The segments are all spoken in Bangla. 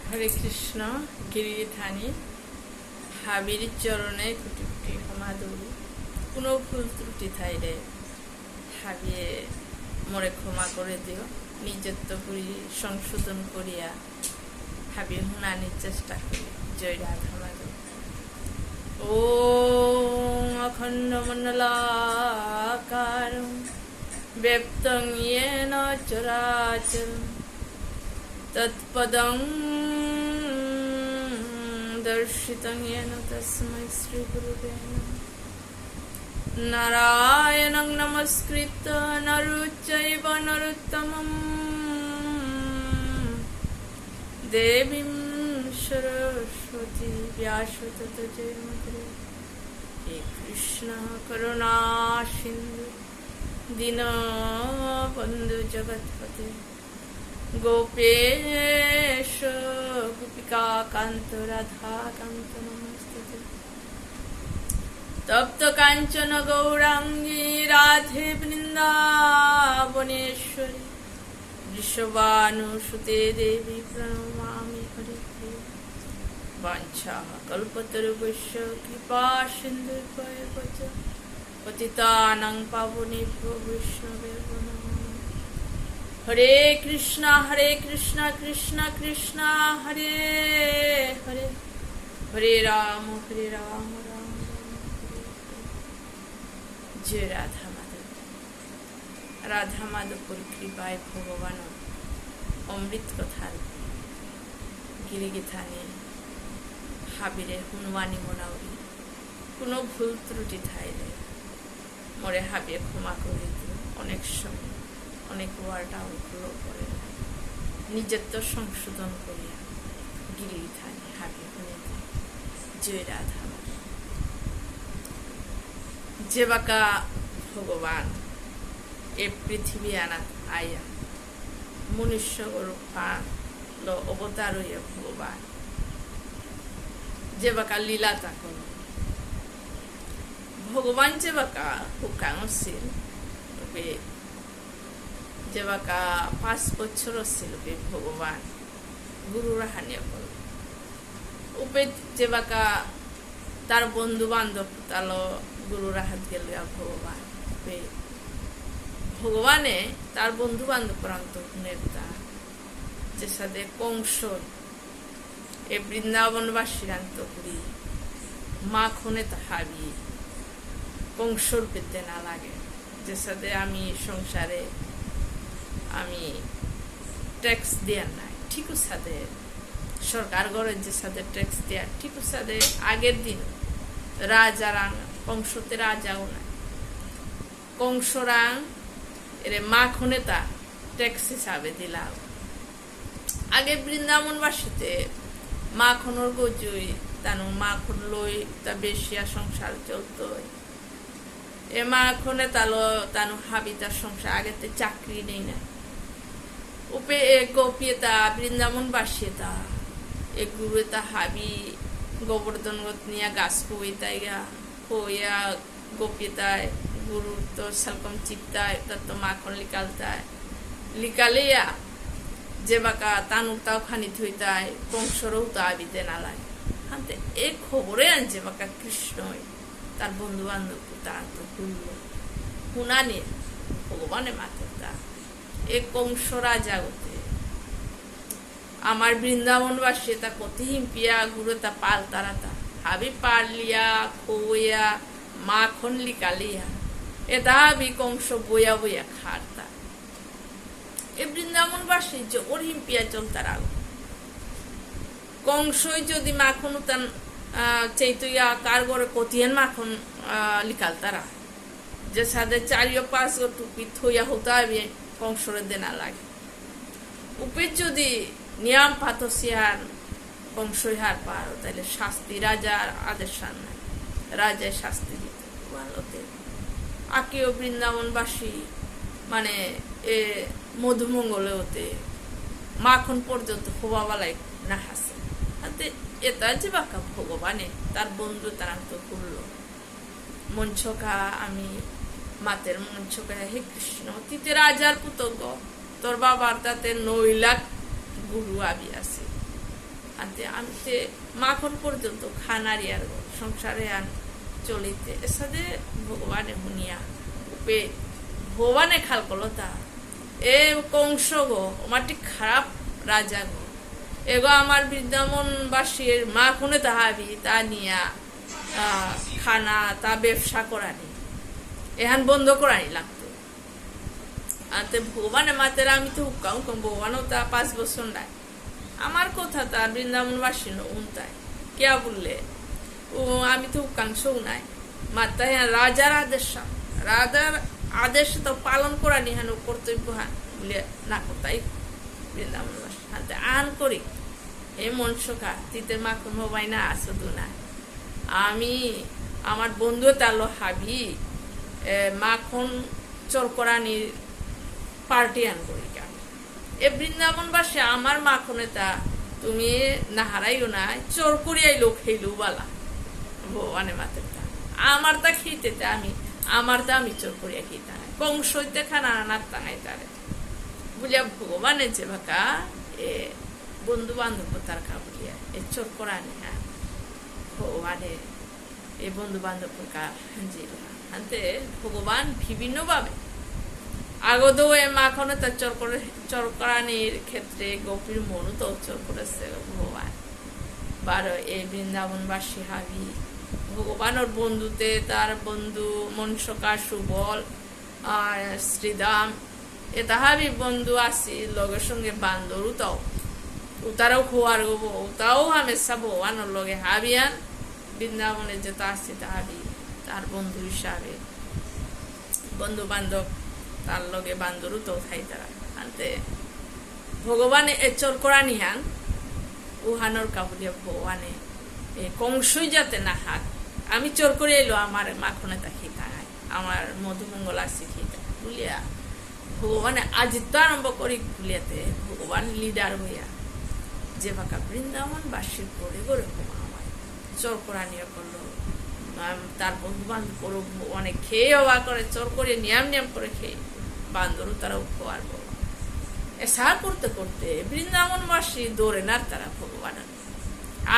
হরে কৃষ্ণ গিরিধানী হাবির চরণে কুটি কুটি ক্ষমা দৌড়ি কোনো ভুল ত্রুটি থাইলে হাবিয়ে মোরে ক্ষমা করে দিও নিজত্ব করি সংশোধন করিয়া হাবি হুনানির চেষ্টা করি জয় রাধা মাধব। ওম অখণ্ড মণ্ডলাকারং ব্যপ্তং येन চরাচরং তৎপদং দর্শিতং येन তস্मै শ্রী গুরুবে নমঃ। নারায়ণং নমস্কৃত্য নরুচ্চৈব নরোত্তমং দেবীং সরস্বতী ব্যাসো ততো জয়মুদ্রে। হে কৃষ্ণ করুণা সিন্ধু দীনবন্ধু জগৎপতে গোপেশ গোপিকা কান্ত রাধা কান্ত নমস্তুতে। তপ্ত কাঞ্চন গৌরাঙ্গী রাধে বৃন্দাবনেশ্বরী বৃষভানুসুতে দেবী প্রণমামি হরিপ্রিয়ে। বাঞ্ছা কল্পতরুভ্যশ্চ কৃপা সিন্ধুভ্যেব চ পতিতানাং পাবনেভ্যো বৈষ্ণবেভ্যো নমঃ। হরে কৃষ্ণ কৃষ্ণ কৃষ্ণ হরে হরে, হরে রাম রাম রাম হরে হরে। জয় রাধা মাধব। রাধা মাধবপুর কৃপায় ভগবান অমৃত কথার গিরিগিথানে হাবিরে হুনওয়ানি মোনাউরি কোনো ভুল ত্রুটি থাইলে মোরে হাবিয়ে ক্ষমা করে দিও। অনেক সময় অনেক ওয়ার্ড আউটগুলো করে নিজত্ব সংশোধন করিয়া গিরিগিথানে হাবিয়ে হুনে দিও। জয় রাধা মাধব। যে বাকা ভগবান এ পৃথিবী আয়া মনুষ্য রূপান অবতার হইয়া ভগবান যে বাকা লীলা তাকল ভগবান যে বাকা হুকাংছিল যে বাকা 5 বছর ছিল ভগবান গুরু রাহানিয়া করল উপে যে বাকা তার বন্ধু বান্ধব তালো গুরু রাহাত গেল ভগবান ভগবানে তার বন্ধু বান্ধব প্রান্ত নেতা যে সাথে কংস এ বৃন্দাবনবাসীর অন্তপুরী মাখনে তাহাবি কংসর পেতে না লাগে যে সাথে আমি সংসারে আমি ট্যাক্স দেওয়ার নাই ঠিক সাথে সরকার গড়ের যে সাথে ট্যাক্স দেওয়ার ঠিক সাথে আগের দিন রাজারাং কংসতে রাজাও নাই কংসরাং এরে মাখনে তা ট্যাক্স হিসাবে দিলাম। আগে বৃন্দাবনবাসীতে মাখনের গজুই তানু মাখন লই তা বেশিয়া সংসার চলত এ মাখনে তালো তানু হাবি তার সংসার আগেতে চাকরি নেই না উপে এ গোপিয়েতা বৃন্দাবনবাসী তা এ গুরু তা হাবি গোবর্ধন নিয়া গাছ খুইতাই গা হইয়া গোপিয়েতায় গুরু তো সালকম চিপতায় তার তো মাখন লিকালিয়া যে বাকা তানুর তাও খানি থইতায় কংসরও তো আবিতে না লাগে হাতে এই খবরে আনছে বাকা কৃষ্ণ তার বন্ধু বান্ধব তার তো ভুলল হুনানি ভগবানে মাথে তা এ কংস রাজা হতে আমার বৃন্দাবনবাসী তা কত হিম্পিয়া গুরু তা পাল তারা তা হাবি পারলিয়া খোয়া মাখন লিকালিয়া এটা হাবি কংস বইয়া বইয়া খারতা এ বৃন্দাবনবাসী যে ওর হিম্পিয়া চলতার আগ কংসই যদি মাখন তান চৈতইয়া কার গড়ে কতিয়ান মাখন লিকাল তারা যে সাদে 4-5 গো টুপি থইয়া হতা হবে কংসরে দেনা লাগে উপে যদি নিয়ম পাতসিয়ার কংসই হার পার তাহলে শাস্তি রাজার আদেশ নাই রাজায় শাস্তি দিতে ভালোতে আকিও বৃন্দাবনবাসী মানে এ মধুমঙ্গলে হতে মাখন পর্যন্ত হবাবালাই না হাসে হাতে এটা যে বাকা ভগবানে তার বন্ধু তার তো করলো মঞ্চকা আমি মাতের মঞ্চকা হে কৃষ্ণ তিতে রাজার পুতগ তোর বাবার তাতে 9 লাখ গুরু আবি আছে আনতে আমি মাখন পর্যন্ত খানারি আর সংসারে আন চলিতে এর সাথে ভগবানে হুনিয়া উপে ভগবানে খাল কলতা এ কংস গো মাটি খারাপ রাজা গো এগো আমার বৃন্দাবনবাসীর মা খুনে তাহাবি তা নিয়া খানা তা ব্যবসা করানি এহান বন্ধ করানি লাগতো আনতে ভগবানে মাতেরা আমি তো হুকাম ভগবানও তা 5 বছর নাই আমার কথা তা বৃন্দাবনবাসী উনতায় কে বললে ও আমি তো হুকাংশও নাই মাতায় রাজার আদেশ তো পালন করানি হান কর্তব্য হান বলে না করতাই বৃন্দাবনবাসী হাতে আন করি এই মনসকা তিতে মাখন হবাই না আসদু না আমি আমার বন্ধু তালো হাবি মাখন চরকরানির পার্টি আন করি কেন এ বৃন্দাবনবাসী আমার মাখনে তা তুমি না হারাইও না চোর করিয়াই লোক খেলু বালা ভগবানে মাতের তা আমার তা খেতে আমার তা আমি চোর করিয়া খেতে নাই কংসইতে খানা আনার তাঙাই তারে বলিয়া ভগবানের যে ভাকা এ বন্ধু বান্ধব তার খা বলিয়া এ চোর করানি হ্যাঁ ভগবানে এই বন্ধু বান্ধব আনতে ভগবান বিভিন্ন ভাবে আগত এ মাখনে তার চরকরানির ক্ষেত্রে গোপীর মনু তো উচ্চর করেছে ভগবান বারো এই বৃন্দাবনবাসী হাবি ভগবানের বন্ধুতে তার বন্ধু মনসকা সুবল আর শ্রীদাম এ তাহাবি বন্ধু আসি লগের সঙ্গে বান্দরু তাও উতারাও খোয়ার গো উতাও হামেশা ভগবানের লগে হাবিয়ান বৃন্দাবনে যেটা আসছে তাহাবি তার বন্ধু হিসাবে বন্ধু বান্ধব তার লগে বান্দরু তো খাই তারা আনতে ভগবানে এ চর করা নিহান উহানোর কাবুলিয়া ভগবানে কংসই যাতে না হাত আমি চোর করে এলো আমার মাখনে তা খিতায় আমার মধুমঙ্গল আসছে খিতা বুলিয়া ভগবানে আজিত্ব আরম্ভ করি বুলিয়াতে ভগবান লিডার হইয়া যে বাঁকা বৃন্দাবনবাসীর করে গড়ে আমায় চোর করা নিয়ে করলো তার বন্ধু বান্ধব অনেক খেয়ে হওয়া করে চোর করে নিয়ম করে খেয়ে বান্দরও তারা উপহার এসা করতে করতে বৃন্দাবনবাসী দৌড়ে না তারা ভগবান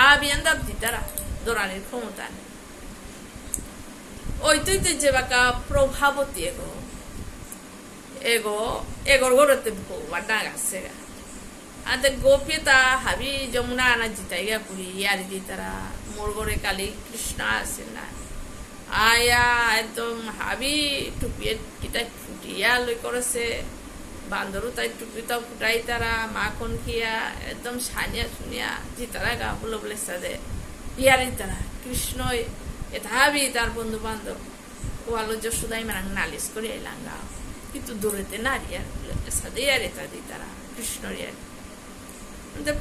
আবিয়ান্দাব্দি তারা দৌড়ানির ক্ষমতা নেই ওই তুইতে যে বাঁকা প্রভাবতী এগোর গড়তে ভগবান না গাছে গা আতে গোপিতা হাবি যমুনা আনা জিতাই গা পুরি ইয়ারি দি তারা মোর গড়ে কালী কৃষ্ণ আছে না আয়া একদম হাবি টুপিয়ে কিটা ফুটিয়া লই করেছে বান্দরও তাই টুপিটাও ফুটাই তারা মাখন খিয়া একদম সানিয়া শুনিয়া জিতারা গা বলে বলে সাদে ইয়ারি তারা কৃষ্ণ এটা হাবি তার বন্ধু বান্ধব ওয়ালো যশোদাই মারাং নালিশ করে এলাম গা কিন্তু দূরেতে নারী আর সাদে ইয়ারে তা দি তারা কৃষ্ণর ইয়ারি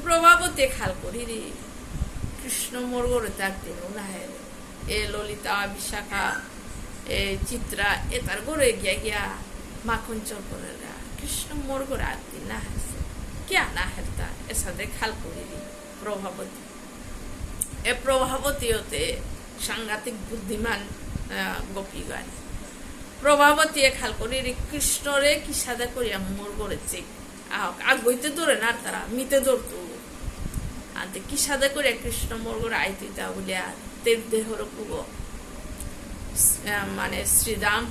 প্রভাবতে খাল করি রে কৃষ্ণ মোর গড়ে থাকতে না এ ললিতা বিশাখা এ চিত্রা এ তার গড়ে গিয়া মাখন চর করে কৃষ্ণ মোর গড়ে আত্মি না হাসে কে না হেরতা এর সাথে খাল করি রে প্রভাবতী এ প্রভাবতী হতে সাংঘাতিক বুদ্ধিমান গোপী গান প্রভাবতী এ খাল করি রে কৃষ্ণরে কি সাদা করিয়া মোর গড়ে চেক আগ বইতে ধরে না তারা মিতে ধরতো আনতে কি সাদা করে কৃষ্ণ মোরগর আইতিতা বলিয়া তের দেহর পুগ মানে শ্রীরাম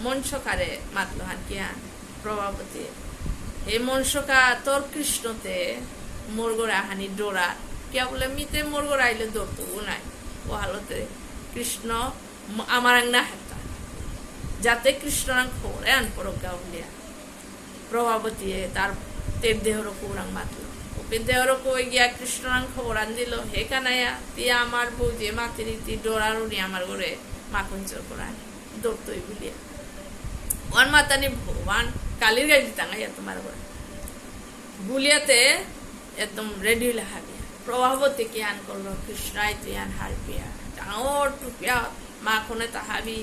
মনসকারে মাতলো হান কি হান প্রভাবতী এই মনসকা তোর কৃষ্ণতে মোরগর আহানি ডোরা কে বলে মিতে মোরগর আইলে ধরতো নাই ও হালতে কৃষ্ণ আমার না হাতা যাতে কৃষ্ণরাং খবরে আন পরকা বলিয়া প্রভাবতী তার তের দেহর কৌরাং মাতলো ওপের দেহর কই গিয়া কৃষ্ণরাং খবর আন দিল হে কানাইয়া তুই আমার বউ যে মাতিরি তুই ডোরারুনি আমার ঘরে মাখন চোর করান দৌড়তই বলিয়া ওর মাতানি ভগবান কালির গাড়ি টাঙাইয়া তোমার ঘরে বুলিয়াতে একদম রেডি হইলে হাবিয়া প্রভাবতী কি আন করলো কৃষ্ণাই তুই আন হারপিয়া ডাঙর টুপিয়া মাখনে তাহাবি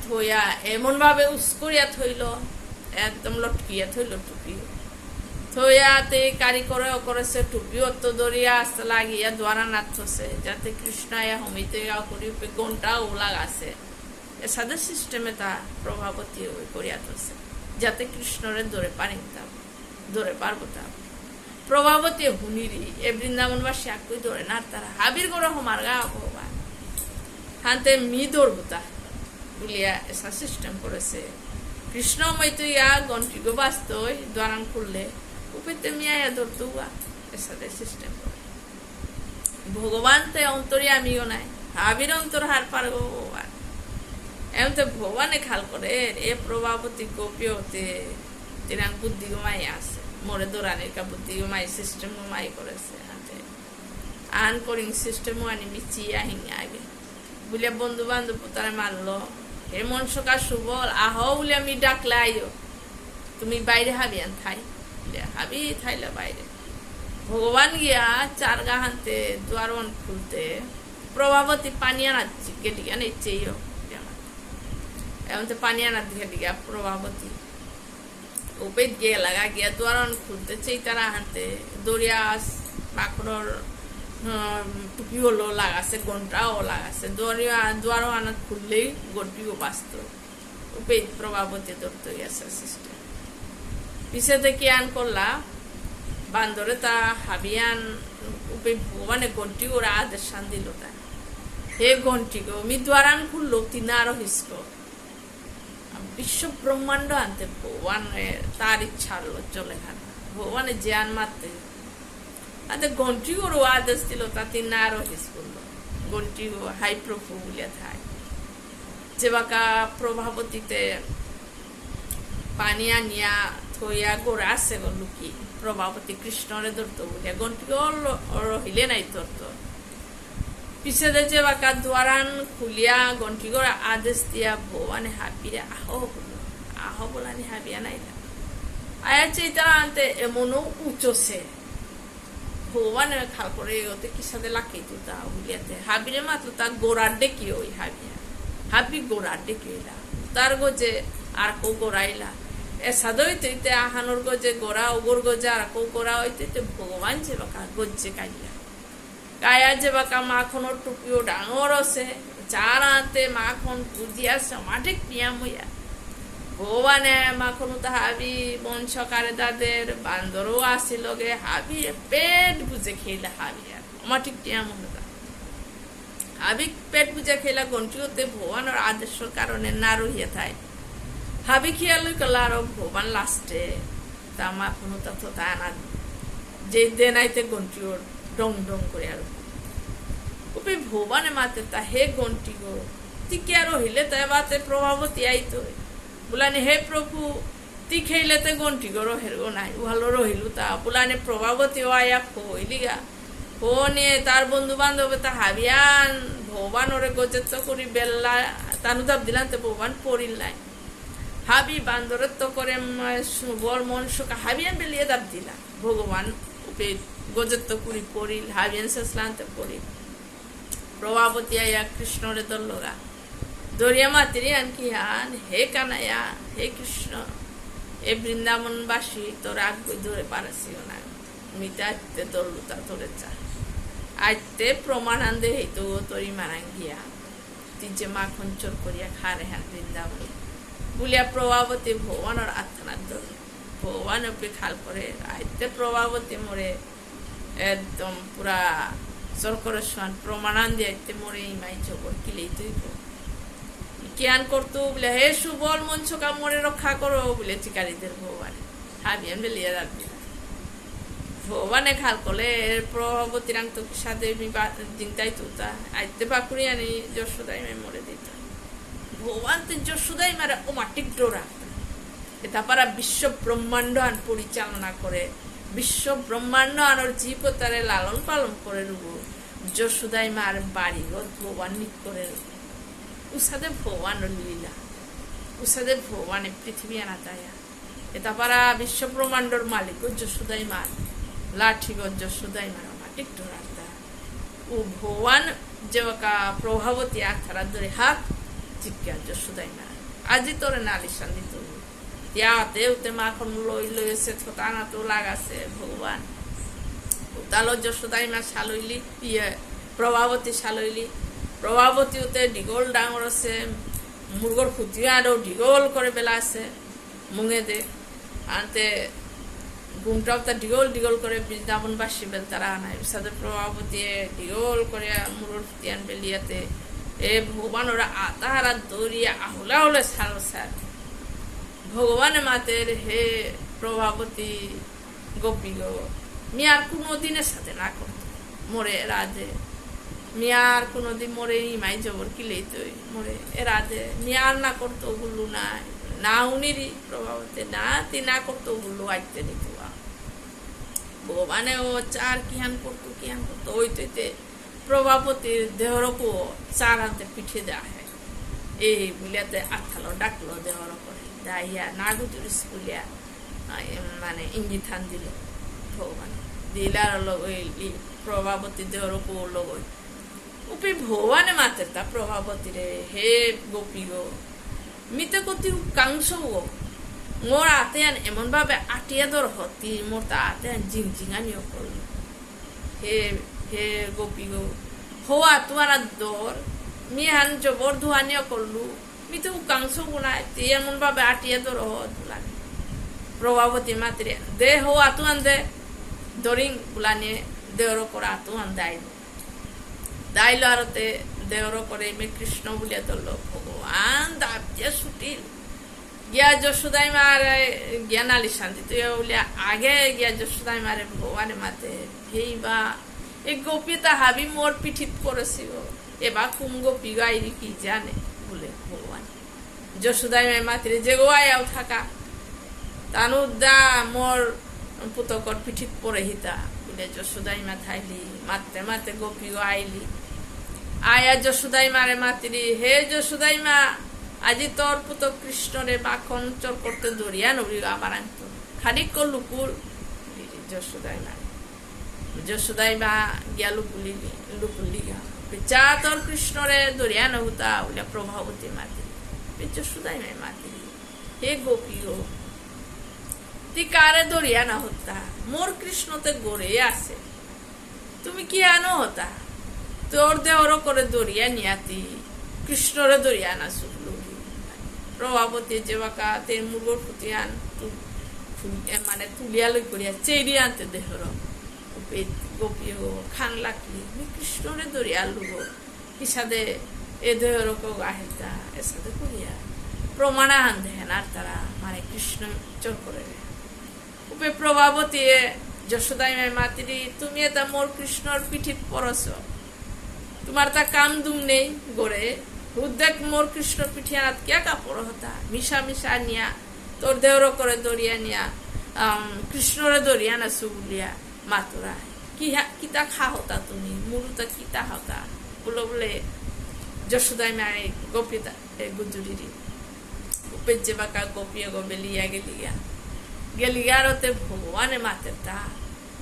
থইয়া এমন ভাবে উস্করিয়া থইল একদম লটকিয়া থইল টুপি থইয়াতে কারিগরে করেছে টুপি অত দরিয়া আসতে লাগিয়া দ্বারা নাচছে যাতে কৃষ্ণায়া হমিতে করি ঘন্টা ওলা আছে এ সাদা সিস্টেমে তা প্রভাবতী করিয়া থছে যাতে কৃষ্ণরে দরে পানি ধরে পারবো তা প্রভাবতী হুনিরি এ বৃন্দাবনবাসী একই ধরে না তারা হাবির গড় হমার গা ভগবান হাতে মি ধরবো তা বলিয়া এসা সিস্টেম করেছে কৃষ্ণ মৈতইয়া গন্টি গো বাস্ত দ্বারান খুললে উপেতে মিয়া ধরতো এসাদের সিস্টেম করে ভগবান তে অন্তরে আমিও নাই হাবির অন্তর হার পার ভগবান এমন ভগবানে খাল করে এ প্রভাবতী গোপী হতে তিরাং বুদ্ধি গোমাই আছে মোরে দৌড়ানির কা বুদ্ধি গোমাই সিস্টেম গোমাই করেছে আন করিং সিস্টেম আনি মিচি আহিং আগে বলে বন্ধু বান্ধব তারা মারলো হে মনসকা সুবল আহ বলে আমি ডাকলে আইও তুমি বাইরে হাবি আন থাই হাবি থাইলে বাইরে ভগবান গিয়া চার গা হানতে দুয়ার খুলতে প্রভাবতী পানি আনাচ্ছি গেলি কেন ইচ্ছে এমন পানি আনার দিকে গিয়া প্রভাবতী উপেদ গিয়ে লাগা গিয়া দুয়ার খুলতে চেয়ে তারা হানতে দরিয়া পাখড়র টুপি হলো লাগাছে ঘন্টাও লাগাছে দুয়ার আনা খুললেই গন্টিও বাঁচত উপেদ প্রভাবতী ধরতে গেছে সিস্টেম পিছে থেকে আন করলা বান্দরে তা হাবিয়ান উপে ভগবানে ঘন্টি ওরা আদেশ শান দিল তা হে ঘন্টি গো মি দ্বারান খুললো তিনা আরো হিস্ক বিশ্ব ব্রহ্মাণ্ড আনতে ভগবানের তার ইচ্ছা হলো চলে খান ভগবানের জ্ঞান মারতে আতে ঘন্টি ওরও আদেশ দিল তা তিনা আরো হিস করলো ঘন্টি হাই প্রভু বলিয়া থাই যে বাকা প্রভাবতীতে পানি আনিয়া থইয়া গোড়া আছে গো লুকি প্রভাবতী কৃষ্ণরে ধরতো বলিয়া ঘন্টি রহিলে নাই ধরতো পিছে যে বাকা দ্বারান খুলিয়া ঘন্টি গোড়া আদেশ দিয়া ভগবানে হাবিরে আহ বলানি হাবিয়া নাই আয়া চেতা আনতে এমনও উঁচছে ভগবানের খাল করে ওতে কি সাথে লাখি তুতা বলিয়াতে হাবিরে মাত্র তার গোড়ার ডেকি ওই হাবি গোড়ার ডেকি তার গোজে আর কো গোড়াইলা এ সাদইতে আহানোর গজে গোড়া ওগর গজে আর কো গোড়া হইতে ভগবান যে বাকা গজ্জে কাইলা গায়া যে বাকা মাখনের টুপিও ডাঙর আছে চার আনতে মাখন পুজিয়াছে মাঠে পিয়াম হইয়া ভগবানে মাখন হাবি বংশকারে তাদের বান্দরও আসিল গে হাবি পেট বুঝে খেলা হাবি আর মাটিক পিয়াম হইয়া হাবি পেট বুঝে খেলা ঘন্টি হতে ভগবানের আদেশের কারণে না রহিয়া থাকে হাবি খেয়াল করলা আর ভগবান লাস্টে তা মাখন তো তা না যে দেনাইতে ঘন্টি ডং ডং করে আর উপে ভগবানে মাতে তা হে ঘন্টি গো তুই কে রহিলে তাই বাতে প্রভাবতী আইতো বলানি হে প্রভু তুই খেইলেতে ঘন্টি গো রহের গো নাই ভালো রহিলু তা বলানি প্রভাবতী আয়া কইলিগা ও নিয়ে তার বন্ধু বান্ধব তা হাবিয়ান ভগবান ওরে গজেত করি বেল্লা তানু দাব দিলাম তো ভগবান পড়িল নাই হাবি বান্দরত্ব করে বর মন সুখা হাবিয়ান বেলিয়ে দাব দিলা ভগবান উপে গজত্ব করি পড়িল হাবিয়ান শেষলান্তে পড়িল প্রভাবতী আয়া কৃষ্ণরে দল্লগা দরিয়া মাতিরি আনকি হান হে কানায়া হে কৃষ্ণ এ বৃন্দাবনবাসী তোর আগ ধরে পারাছিও না মিটা আইতে দল্লু তা তোরে চা আইতে প্রমাণ আন্দে হইতো তোরি মারাং গিয়া তুই যে মাখন চোর করিয়া খারে হ্যাঁ বৃন্দাবন বলিয়া প্রভাবতী ভগবানের আত্মার ধরে ভগবান উপরে খাল করে আইতে প্রভাবতী মরে একদম পুরা সরকারের সমান প্রমাণান দিয়ে মরে ইমাই জগর কিলেই তুই জ্ঞান করতো বলে হে সুবল মঞ্চকা মরে রক্ষা করো বলে চিকারীদের ভগবানে হাবিয়ান বেলিয়ে রাখবি ভগবানে খাল করলে প্রভাবতীরাং তো সাথে চিন্তাই তুতা আইতে পাকুড়ি আনি যশোদাই মরে দিত ভগবান তো যশোদাই মারে ও মাটিক ডোরা এটা পারা বিশ্ব ব্রহ্মাণ্ড আন পরিচালনা করে বিশ্ব ব্রহ্মাণ্ড আনোর জীবতারে লালন পালন করে রুব যশোদাই মার বাড়ি ভগবান নিক করে উসাদে ভগবান লীলা উসাদে ভগবানে পৃথিবী আনা তায়া এটা পারা বিশ্ব ব্রহ্মাণ্ডর মালিক যশোদাই মার লাঠি যশোদাই মার মাটিক ডোরাতা ও ভগবান যে প্রভাবতী আখারা ধরে হাত চিকা যশোদাই মার আজি তোরে নালিশান দিত ইয়াতে উতে মাখন লইছে ছোটানা তো লাগাছে ভগবান উতালো যশোদাই মা শালইলি প্রভাবতী শালইলি প্রভাবতী উতে ডিগল ডাঙর আছে মুরগর খুঁটিও আরো ডিগল করে বেলা আছে মুঙে দে আনতে ঘুমটাও তা ডিগল করে বৃন্দাবনবাসী বেল তারা আনায় সাথে প্রভাবতী ডিগল করে মুরুর ফুতিয়ান বেলিয়াতে এ ভগবান ওরা তাহারা দৌড়িয়া আহুলা হলে সারো স্যার ভগবানের মাতের হে প্রভাবতী গোপী গো মিয়ার কোনোদিনের সাথে না করতো মোরে রাধে মিয়ার কোনোদিন মোরে ইমাই জবর কিলেই তো মোরে এ রাধে মিয়ার না করতো ওগুলো না উনিরই প্রভাবতে না তি না করতো ওগুলো আইতে নিত ভগবানে ও চার কিহান করতো ওই তৈতে প্রভাবতীর দেহরকও চার হাতে পিঠে দেওয়া হয় এই বুলিয়াতে আঠালো ডাকলো দেহর করে দাইয়া নাগুতুর স্কুলিয়া মানে ইঙ্গিত হান দিল ভগবান দিলার লোক ওই প্রভাবতী দেহরকও লোক উপি ভগবানে মাতে তা প্রভাবতী রে হে গোপী গো মিতে কতি কাংস গো মোর আতে আন এমন ভাবে আটিয়া দর হতি মোর তা আতে আন জিংজিঙানিও করলো হে হে গোপী গো হওয়া তুয়ারা দর মিহান জবর ধুয়ানিও করলু মিতে কাংস গুনায় তে এমন ভাবে আটিয়া দর হত বুলানি প্রভাবতী মাতৃ দে হওয়া তুয়ান দে দরিং বুলানি দেওর করে আতুয়ান দাইল আরতে দেওর করে মে কৃষ্ণ বলিয়া ধরল ভগবান দাবিয়া ছুটিল গিয়া যশোদাই মারে গিয়া নালি শান্তি তুই বলিয়া আগে গিয়া যশোদাই মারে ভগবানে মাতে হেই বা এই গোপীতা হাবি মোর পিঠিত পড়েছিল এবার কুম গোপী গাইরি কি জানে বলে ভগবান যশোদাই মায়ের মাতৃ যে গোয়াও থাকা তানু দা মোর পুতকর পিঠিত পড়ে হিতা বলে যশোদাই মা থাইলি মারতে মারতে গোপী গো আইলি আয়া যশোদাই মারে মাতৃ হে যশোদাই মা আজি তোর পুত কৃষ্ণরে মাখন চর করতে দরিয়া নবী আমার আনত খানিক লুকুল যশোদাই মা গিয়া লুকুলি চা তোর কৃষ্ণরে দরিয়া নহুতা বলিয়া প্রভাবতী মাতৃ যশোদাই মায়ের মাতৃ হে গোপী গো তুই কারে দরিয়া না হতা মোর কৃষ্ণতে গড়ে আছে তুমি কি আনো হতা তোর দেওর করে দরিয়া নিয়াতি কৃষ্ণরে দরিয়া না শুকলু প্রভাবতী যে বাকা তে মুরগর ফুটিয়ান মানে তুলিয়া লই করিয়া চেরি আনতে দেহর গোপী গো খান লাগলি কৃষ্ণরে দরিয়া লুব কিসাদে এ দেহর কো আহিতা এসাদে করিয়া প্রমাণা আন দেহেন আর তারা মানে কৃষ্ণ চোর করে উপে প্রভাবতী যশোদাই মাতৃ তুমি এটা মোর কৃষ্ণর পিঠিত পরছ তোমার তা কাম দুম নেই গড়ে উদ্দেক মোর কৃষ্ণ পিঠিয়ানাত কে কাপড় হতা মিশা মিশা নিয়া তোর দেহর করে দরিয়া নিয়া কৃষ্ণরে দরিয়া না সুবলিয়া মাতুরা কিতা খা হতা তুমি মুরুতা কিতা হতা বলে যশোদাই মায় গোপীতা গুজুরি উপের যে বাকা গোপী গো বেলিয়া গেলিয়ারতে ভগবানে মাতে তা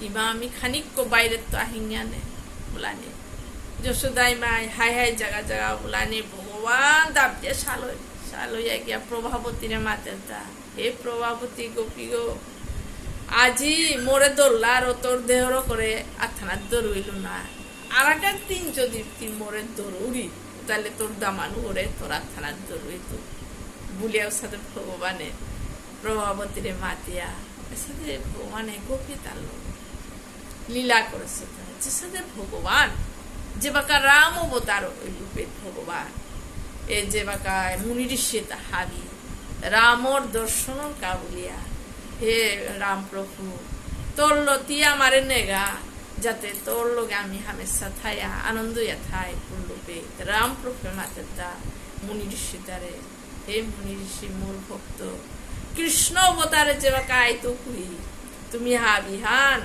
ইমা আমি খানিক বাইরে তো আহিঙ্গানে বলানি যশোদাই মায় হাই জায়গা বলানি ভগবান দাবতে সালইয়া গিয়া প্রভাবতীরে মাতে তা হে প্রভাবতী গোপী গো আজি মোরে দৌড়লার ও তোর দেহর করে আথানার দৌড়ইল না আর একটা দিন যদি তুই মোরে দৌড়ি তাহলে তোর দামানু ওরে তোর আথানার দৌড়ইত বুলিয়ার সাথে ভগবানে প্রভাবতীরে মাতিয়া সাথে ভগবানে গোপী তার লীলা করেছে যে সাথে ভগবান যে বাকা রাম অবতার ওই রূপের ভগবান এ যে বাকা মুনি ঋষি হাবি রামর দর্শন কাবুলিয়া হে রাম প্রভু তোর লতি আমারে নেগা যাতে তোর লোকে আমি হামেশা থাইয়া আনন্দ থাই পূর্ণরূপে রাম প্রভু মাতে দা মুনি ঋষি দ্বারে হে মুনি ঋষি মোর ভক্ত কৃষ্ণ অবতারে যে বাকা আইতো কুই তুমি হাবি হান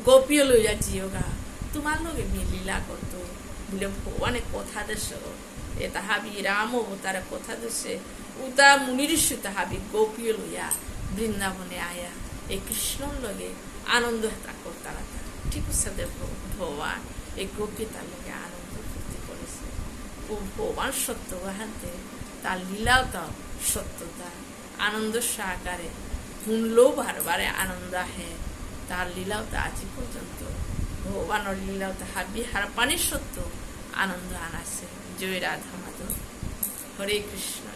গোপী লইয়া জিওগা তোমার লগে লীলা করতো বলে ভগবানের কথা দেশ এটা হাবি রাম অবতারে কথা দেশে উতা মুনি ঋষি হাবি গোপী লইয়া বৃন্দাবনে আয়া এই কৃষ্ণর লগে আনন্দ হেতা করতারা ঠিক আছে ভগবান এই গোপী তার লগে আনন্দ ফুর্তি করেছে ও ভগবান সত্য হাতে তার লীলাও তাও সত্যতা আনন্দ সহকারে শুনলেও বারবারে আনন্দ আহে তার লীলাও তা আজি পর্যন্ত ভগবানের লীলাও তা হাবি হার পানির সত্য আনন্দ আনাছে জয় রাধা মাধব হরে কৃষ্ণ।